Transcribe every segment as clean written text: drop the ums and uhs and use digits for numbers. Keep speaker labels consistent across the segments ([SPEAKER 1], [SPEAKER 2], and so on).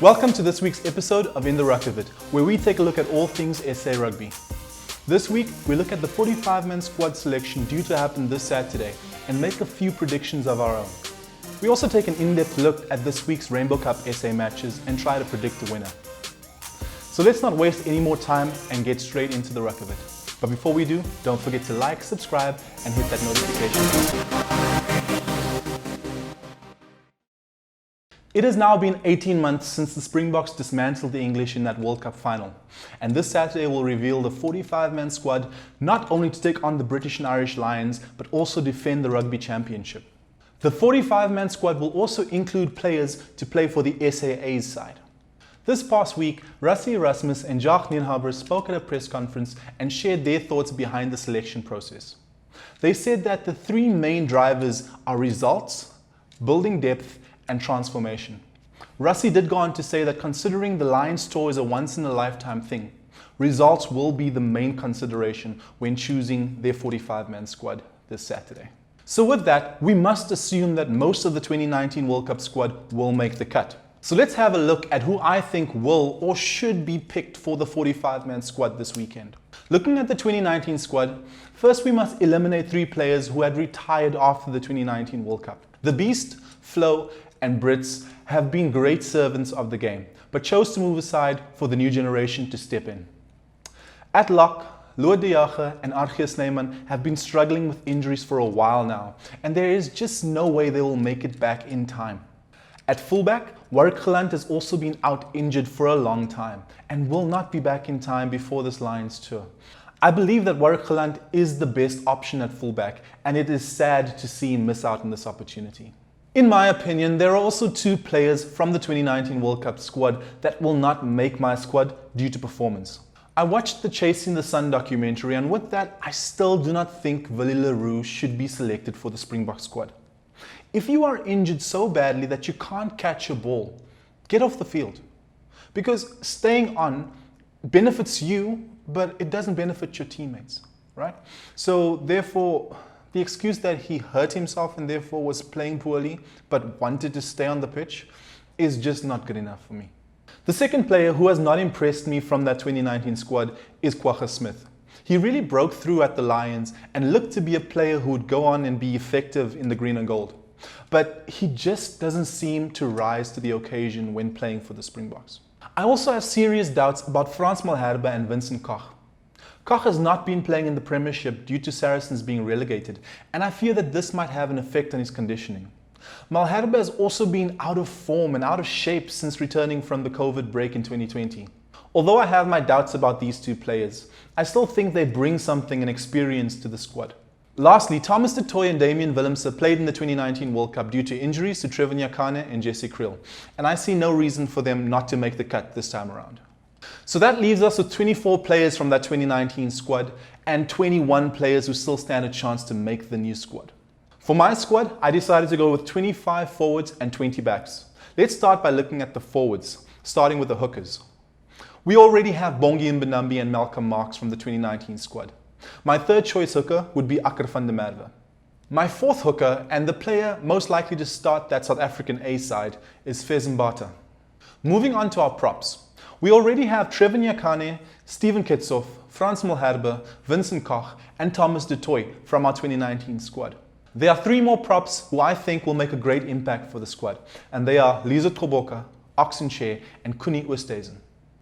[SPEAKER 1] Welcome to this week's episode of In the Ruck of It, where we take a look at all things SA Rugby. This week, we look at the 45-man squad selection due to happen this Saturday and make a few predictions of our own. We also take an in-depth look at this week's Rainbow Cup SA matches and try to predict the winner. So let's not waste any more time and get straight into the ruck of it. But before we do, don't forget to like, subscribe and hit that notification button. It has now been 18 months since the Springboks dismantled the English in that World Cup final. And this Saturday will reveal the 45-man squad not only to take on the British and Irish Lions, but also defend the Rugby Championship. The 45-man squad will also include players to play for the SAA's side. This past week, Rassie Erasmus and Jacques Nienhaber spoke at a press conference and shared their thoughts behind the selection process. They said that the three main drivers are results, building depth, and transformation. Rassie did go on to say that considering the Lions tour is a once-in-a-lifetime thing, results will be the main consideration when choosing their 45-man squad this Saturday. So with that, we must assume that most of the 2019 World Cup squad will make the cut. So let's have a look at who I think will or should be picked for the 45-man squad this weekend. Looking at the 2019 squad, first we must eliminate three players who had retired after the 2019 World Cup. The Beast, Flo, and Brits have been great servants of the game, but chose to move aside for the new generation to step in. At lock, Lood de Jager and Argeus Snyman have been struggling with injuries for a while now, and there is just no way they will make it back in time. At fullback, Warwick Gelant has also been out injured for a long time and will not be back in time before this Lions tour. I believe that Warwick Gelant is the best option at fullback, and it is sad to see him miss out on this opportunity. In my opinion, there are also two players from the 2019 World Cup squad that will not make my squad due to performance. I watched the Chasing the Sun documentary, and with that, I still do not think Willie le Roux should be selected for the Springbok squad. If you are injured so badly that you can't catch a ball, get off the field. Because staying on benefits you, but it doesn't benefit your teammates, right? So therefore, the excuse that he hurt himself and therefore was playing poorly but wanted to stay on the pitch is just not good enough for me. The second player who has not impressed me from that 2019 squad is Kwagga Smith. He really broke through at the Lions and looked to be a player who would go on and be effective in the green and gold. But he just doesn't seem to rise to the occasion when playing for the Springboks. I also have serious doubts about Frans Malherbe and Vincent Koch. Koch has not been playing in the Premiership due to Saracens being relegated, and I fear that this might have an effect on his conditioning. Malherbe has also been out of form and out of shape since returning from the COVID break in 2020. Although I have my doubts about these two players, I still think they bring something and experience to the squad. Lastly, Thomas du Toit and Damian Willemse played in the 2019 World Cup due to injuries to Trevor Nyakane and Jesse Kriel, and I see no reason for them not to make the cut this time around. So that leaves us with 24 players from that 2019 squad and 21 players who still stand a chance to make the new squad. For my squad, I decided to go with 25 forwards and 20 backs. Let's start by looking at the forwards, starting with the hookers. We already have Bongi Mbonambi and Malcolm Marx from the 2019 squad. My third choice hooker would be Akker van der Merwe. My fourth hooker, and the player most likely to start that South African A side, is Fez Mbata. Moving on to our props. We already have Trevor Nyakane, Steven Kitshoff, Frans Malherbe, Vincent Koch, and Thomas du Toit from our 2019 squad. There are three more props who I think will make a great impact for the squad, and they are Lizo Toboka, Oxenchair, and Kuni Oosthuizen.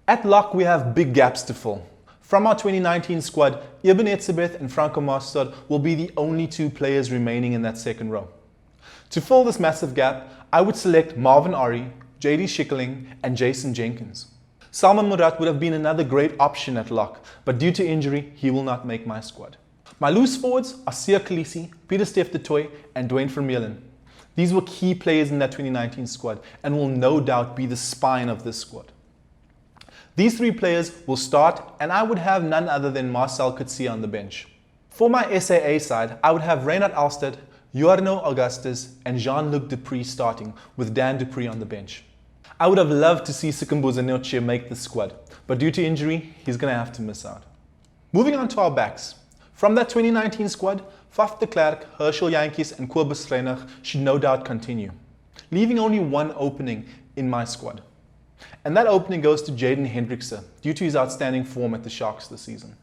[SPEAKER 1] At lock, we have big gaps to fill. From our 2019 squad, Eben Etzebeth and Franco Maastad will be the only two players remaining in that second row. To fill this massive gap, I would select Marvin Ari, JD Schikkeling, and Jason Jenkins. Salman Murat would have been another great option at lock, but due to injury, he will not make my squad. My loose forwards are Siya Kolisi, Pieter-Steph du Toit, and Dwayne Vermeulen. These were key players in that 2019 squad and will no doubt be the spine of this squad. These three players will start, and I would have none other than Marcel Coetzee on the bench. For my SAA side, I would have Reinhard Alstedt, Jorno Augustus, and Jean-Luc Dupree starting, with Dan Dupree on the bench. I would have loved to see Sikhumbuzo Noche make the squad, but due to injury, he's going to have to miss out. Moving on to our backs. From that 2019 squad, Faf de Klerk, Herschel Jantjies, and Kobus Reinig should no doubt continue, leaving only one opening in my squad. And that opening goes to Jaden Hendrikse due to his outstanding form at the Sharks this season.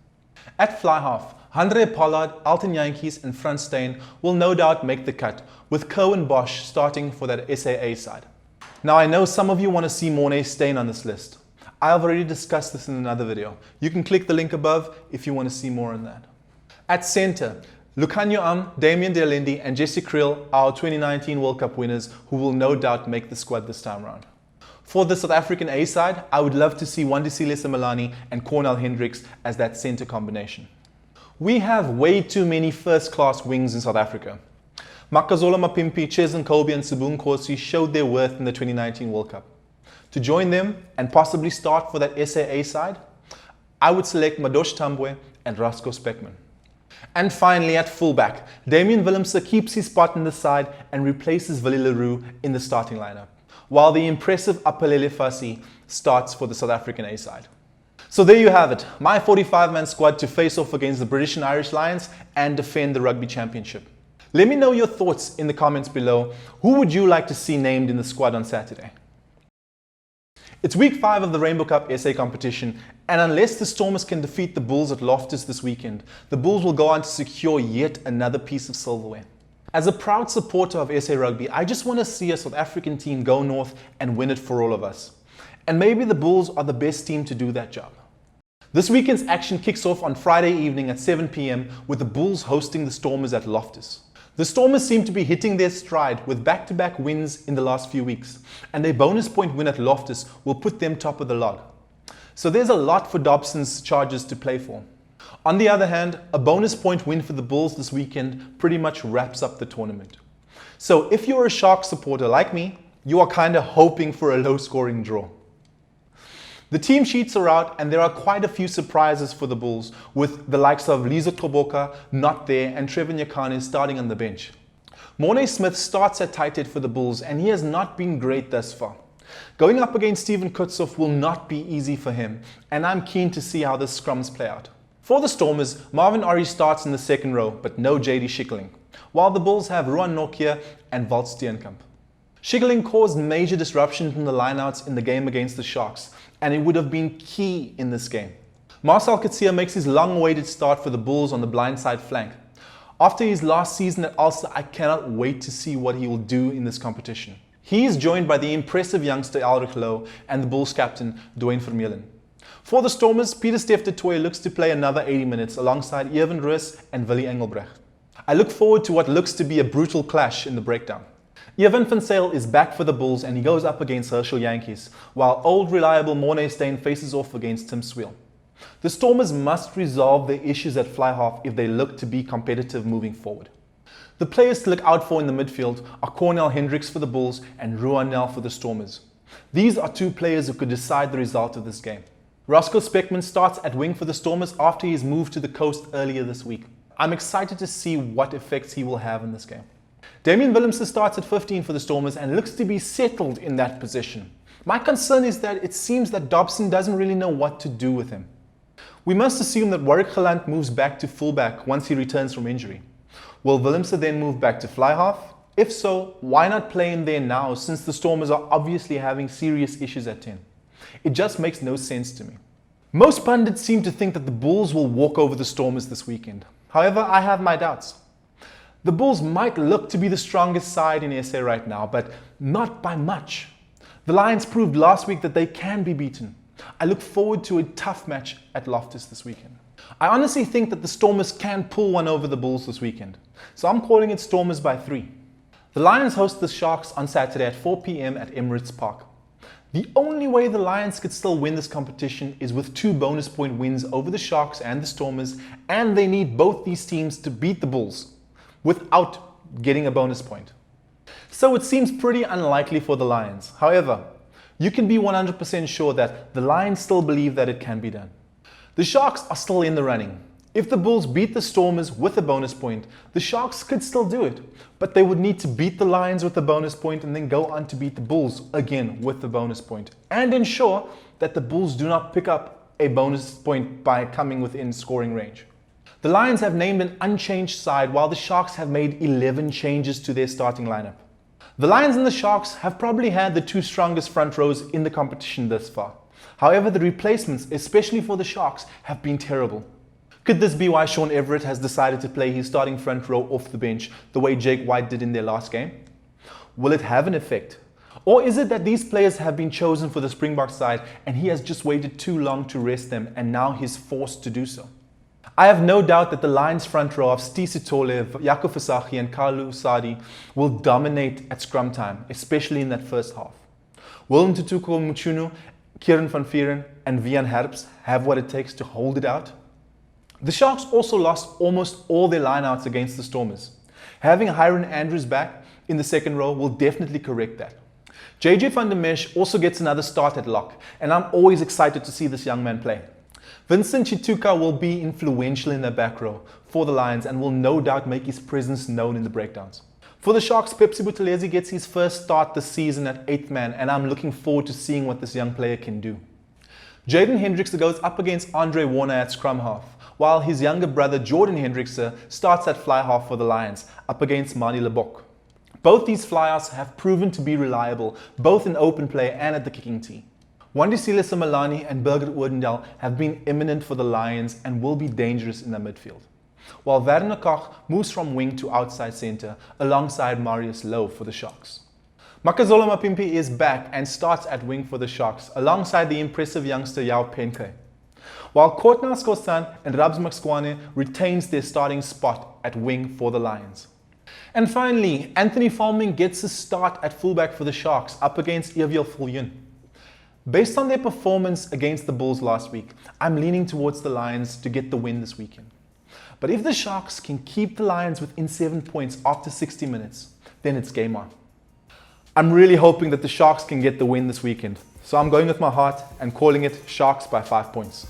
[SPEAKER 1] At fly half, Handré Pollard, Alton Jantjies and Frans Steyn will no doubt make the cut, with Cohen Bosch starting for that SAA side. Now I know some of you want to see Morné Steyn on this list. I have already discussed this in another video. You can click the link above if you want to see more on that. At centre, Lukhanyo Am, Damien De Allende and Jesse Kriel are our 2019 World Cup winners who will no doubt make the squad this time around. For the South African A side, I would love to see Wandisile Simelane and Cornel Hendricks as that centre combination. We have way too many first-class wings in South Africa. Makazola Mapimpi, Cheslin Kolbe and Sibung Nkosi showed their worth in the 2019 World Cup. To join them and possibly start for that SAA side, I would select Madosh Tambwe and Rasko Spekman. And finally at fullback, Damian Willemse keeps his spot in the side and replaces Willie Leroux in the starting lineup, while the impressive Apelele Fassi starts for the South African A side. So there you have it, my 45-man squad to face off against the British and Irish Lions and defend the Rugby Championship. Let me know your thoughts in the comments below. Who would you like to see named in the squad on Saturday? It's week 5 of the Rainbow Cup SA competition, and unless the Stormers can defeat the Bulls at Loftus this weekend, the Bulls will go on to secure yet another piece of silverware. As a proud supporter of SA Rugby, I just want to see a South African team go north and win it for all of us. And maybe the Bulls are the best team to do that job. This weekend's action kicks off on Friday evening at 7 p.m. with the Bulls hosting the Stormers at Loftus. The Stormers seem to be hitting their stride with back-to-back wins in the last few weeks, and their bonus point win at Loftus will put them top of the log. So there's a lot for Dobson's Chargers to play for. On the other hand, a bonus point win for the Bulls this weekend pretty much wraps up the tournament. So if you're a Sharks supporter like me, you are kind of hoping for a low-scoring draw. The team sheets are out and there are quite a few surprises for the Bulls, with the likes of Lizo Toboka not there and Trevor Nyakane starting on the bench. Morné Smith starts at tight head for the Bulls and he has not been great thus far. Going up against Steven Kutsoff will not be easy for him, and I'm keen to see how the scrums play out. For the Stormers, Marvin Orie starts in the second row, but no JD Schikkeling, while the Bulls have Ruan Nokia and Walt Steenkamp. Schikkeling caused major disruptions in the lineouts in the game against the Sharks, and it would have been key in this game. Marcel Katsia makes his long-awaited start for the Bulls on the blindside flank. After his last season at Ulster, I cannot wait to see what he will do in this competition. He is joined by the impressive youngster Elrich Lowe and the Bulls captain Dwayne Vermeulen. For the Stormers, Pieter Steph du Toit looks to play another 80 minutes alongside Irvin Roos and Willie Engelbrecht. I look forward to what looks to be a brutal clash in the breakdown. Irvin van Zyl is back for the Bulls and he goes up against Herschel Jantjies, while old reliable Morné Steyn faces off against Tim Swiel. The Stormers must resolve their issues at fly half if they look to be competitive moving forward. The players to look out for in the midfield are Cornel Hendricks for the Bulls and Ruan Nel for the Stormers. These are two players who could decide the result of this game. Rasko Spekman starts at wing for the Stormers after his move to the coast earlier this week. I'm excited to see what effects he will have in this game. Damian Willemse starts at 15 for the Stormers and looks to be settled in that position. My concern is that it seems that Dobson doesn't really know what to do with him. We must assume that Warwick Gelant moves back to fullback once he returns from injury. Will Willemse then move back to fly half? If so, why not play him there now, since the Stormers are obviously having serious issues at 10? It just makes no sense to me. Most pundits seem to think that the Bulls will walk over the Stormers this weekend. However, I have my doubts. The Bulls might look to be the strongest side in SA right now, but not by much. The Lions proved last week that they can be beaten. I look forward to a tough match at Loftus this weekend. I honestly think that the Stormers can pull one over the Bulls this weekend, so I'm calling it Stormers by 3. The Lions host the Sharks on Saturday at 4 p.m. at Emirates Park. The only way the Lions could still win this competition is with 2 bonus point wins over the Sharks and the Stormers, and they need both these teams to beat the Bulls without getting a bonus point. So it seems pretty unlikely for the Lions. However, you can be 100% sure that the Lions still believe that it can be done. The Sharks are still in the running. If the Bulls beat the Stormers with a bonus point, the Sharks could still do it, but they would need to beat the Lions with a bonus point and then go on to beat the Bulls again with the bonus point, and ensure that the Bulls do not pick up a bonus point by coming within scoring range. The Lions have named an unchanged side, while the Sharks have made 11 changes to their starting lineup. The Lions and the Sharks have probably had the two strongest front rows in the competition thus far. However, the replacements, especially for the Sharks, have been terrible. Could this be why Sean Everett has decided to play his starting front row off the bench the way Jake White did in their last game? Will it have an effect? Or is it that these players have been chosen for the Springbok side and he has just waited too long to rest them and now he's forced to do so? I have no doubt that the Lions front row of Steve Sitole, Jaco Versaghi and Kalu Sadi will dominate at scrum time, especially in that first half. Will Ntutuko Muchunu, Kieran van Vieren and Vian Herbst have what it takes to hold it out? The Sharks also lost almost all their lineouts against the Stormers. Having Hiron Andrews back in the second row will definitely correct that. JJ van der Mesh also gets another start at lock, and I'm always excited to see this young man play. Vincent Chituka will be influential in the back row for the Lions and will no doubt make his presence known in the breakdowns. For the Sharks, Pepsi Buthelezi gets his first start this season at 8th man, and I'm looking forward to seeing what this young player can do. Jaden Hendrickse goes up against Andre Warner at scrum half, while his younger brother Jordan Hendrickse starts at fly half for the Lions, up against Mani Lebok. Both these fly-halves have proven to be reliable, both in open play and at the kicking tee. Wandisile Simelane and Birgit Oudendal have been imminent for the Lions and will be dangerous in the midfield, while Werner Koch moves from wing to outside centre alongside Marius Lowe for the Sharks. Makazole Mapimpi is back and starts at wing for the Sharks alongside the impressive youngster Yao Penke, while Courtney Scosan and Rabs Maxkwane retains their starting spot at wing for the Lions. And finally, Anthony Farming gets a start at fullback for the Sharks up against Eviel Viljoen. Based on their performance against the Bulls last week, I'm leaning towards the Lions to get the win this weekend. But if the Sharks can keep the Lions within 7 points after 60 minutes, then it's game on. I'm really hoping that the Sharks can get the win this weekend, so I'm going with my heart and calling it Sharks by 5 points.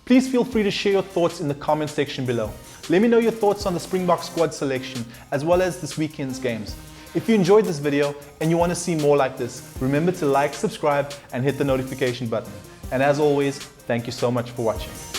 [SPEAKER 1] Please feel free to share your thoughts in the comment section below. Let me know your thoughts on the Springbok squad selection as well as this weekend's games. If you enjoyed this video and you want to see more like this, remember to like, subscribe and hit the notification button. And as always, thank you so much for watching.